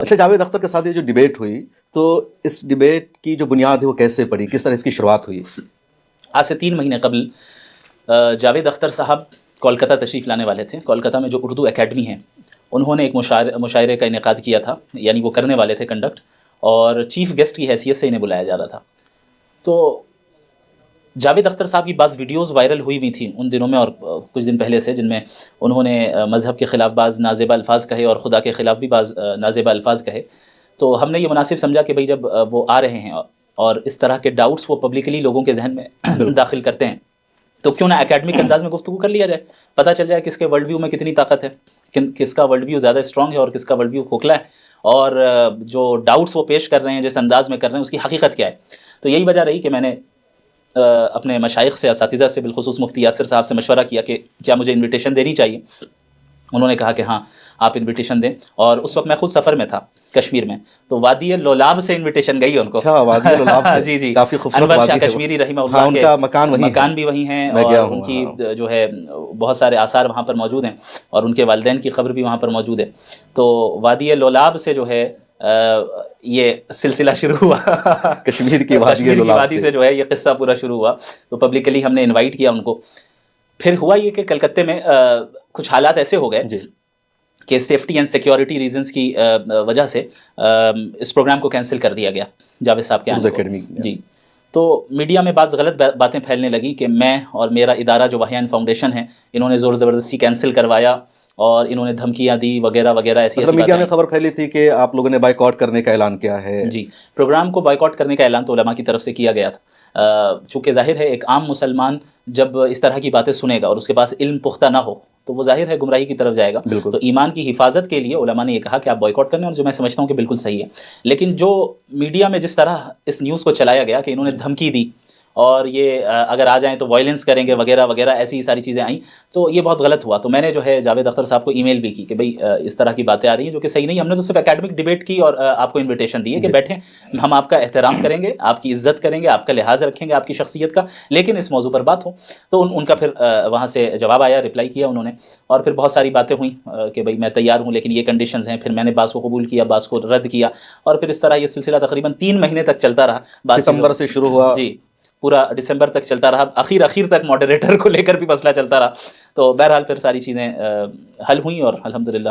اچھا، جاوید اختر کے ساتھ یہ جو ڈبیٹ ہوئی تو اس ڈبیٹ کی جو بنیاد ہے وہ کیسے پڑی، کس طرح اس کی شروعات ہوئی؟ آج سے 3 مہینے قبل جاوید اختر صاحب کولکتہ تشریف لانے والے تھے۔ کولکتہ میں جو اردو اکیڈمی ہے انہوں نے ایک مشاعرے کا انعقاد کیا تھا، یعنی وہ کرنے والے تھے کنڈکٹ، اور چیف گیسٹ کی حیثیت سے انہیں بلایا جا رہا تھا۔ تو جاوید اختر صاحب کی بعض ویڈیوز وائرل ہوئی ہوئی تھیں ان دنوں میں اور کچھ دن پہلے سے، جن میں انہوں نے مذہب کے خلاف بعض نازیبہ الفاظ کہے اور خدا کے خلاف بھی بعض نازیبہ الفاظ کہے۔ تو ہم نے یہ مناسب سمجھا کہ بھئی جب وہ آ رہے ہیں اور اس طرح کے ڈاؤٹس وہ پبلکلی لوگوں کے ذہن میں داخل کرتے ہیں تو کیوں نہ اکیڈمک انداز میں گفتگو کر لیا جائے، پتہ چل جائے کس کے ورلڈ ویو میں کتنی طاقت ہے، کس کا ورلڈ ویو زیادہ اسٹرانگ ہے اور کس کا ورلڈ ویو کھوکھلا ہے، اور جو ڈاؤٹس وہ پیش کر رہے ہیں جس انداز میں کر رہے ہیں اس کی حقیقت کیا ہے۔ تو یہی وجہ رہی کہ میں نے اپنے مشائخ سے، اساتذہ سے، بالخصوص مفتی یاسر صاحب سے مشورہ کیا کہ کیا مجھے انویٹیشن دینی چاہیے۔ انہوں نے کہا کہ ہاں آپ انویٹیشن دیں، اور اس وقت میں خود سفر میں تھا کشمیر میں، تو وادی لولاب سے انویٹیشن گئی ان کو۔ اچھا، وادی لولاب سے؟ جی جی، کافی خوبصورت انور وادی شاہ ہے وہ۔ کشمیری رحمہ ہاں، اللہ ان کے کا مکان بھی وہی ہیں، میں اور گیا ہوں ان کی جو ہے بہت سارے آثار وہاں پر موجود ہیں، اور ان کے والدین کی قبر بھی وہاں پر موجود ہے۔ تو وادی لولاب سے جو ہے یہ سلسلہ شروع ہوا، کشمیر کی وادی سے جو ہے یہ قصہ پورا شروع ہوا۔ تو پبلکلی ہم نے انوائٹ کیا ان کو۔ پھر ہوا یہ کہ کلکتے میں کچھ حالات ایسے ہو گئے کہ سیفٹی اینڈ سیکیورٹی ریزنز کی وجہ سے اس پروگرام کو کینسل کر دیا گیا جاوید صاحب کے آنے کو۔ جی، تو میڈیا میں بعض غلط باتیں پھیلنے لگیں کہ میں اور میرا ادارہ جو وحیان فاؤنڈیشن ہے انہوں نے زور زبردستی کینسل کروایا اور انہوں نے دھمکیاں دی وغیرہ وغیرہ، ایسی میڈیا میں خبر پھیلی تھی کہ آپ لوگوں نے بائیکاٹ کرنے کا اعلان کیا ہے۔ جی، پروگرام کو بائیکاٹ کرنے کا اعلان تو علماء کی طرف سے کیا گیا تھا، چونکہ ظاہر ہے ایک عام مسلمان جب اس طرح کی باتیں سنے گا اور اس کے پاس علم پختہ نہ ہو تو وہ ظاہر ہے گمراہی کی طرف جائے گا۔ تو ایمان کی حفاظت کے لیے علماء نے یہ کہا کہ آپ بائیکاٹ کرنے، اور جو میں سمجھتا ہوں کہ بالکل صحیح ہے۔ لیکن جو میڈیا میں جس طرح اس نیوز کو چلایا گیا کہ انہوں نے دھمکی دی اور یہ اگر آ جائیں تو وائلنس کریں گے وغیرہ وغیرہ، ایسی ساری چیزیں آئیں، تو یہ بہت غلط ہوا۔ تو میں نے جو ہے جاوید اختر صاحب کو ای میل بھی کی کہ بھئی اس طرح کی باتیں آ رہی ہیں جو کہ صحیح نہیں۔ ہم نے تو صرف اکیڈمک ڈیبیٹ کی اور آپ کو انویٹیشن دی ہے کہ بیٹھیں، ہم آپ کا احترام کریں گے، آپ کی عزت کریں گے، آپ کا لحاظ رکھیں گے، آپ کی شخصیت کا، لیکن اس موضوع پر بات ہو۔ تو ان کا پھر وہاں سے جواب آیا، رپلائی کیا انہوں نے، اور پھر بہت ساری باتیں ہوئیں کہ بھئی میں تیار ہوں لیکن یہ کنڈیشنز ہیں۔ پھر میں نے بعض کو قبول کیا، بعض کو رد کیا، اور پھر اس طرح یہ سلسلہ تقریباً 3 مہینے تک چلتا رہا۔ ستمبر سے شروع ہوا، جی، پورا دسمبر تک چلتا رہا، اخیر تک ماڈریٹر کو لے کر بھی مسئلہ چلتا رہا۔ تو بہرحال پھر ساری چیزیں حل ہوئیں اور الحمدللہ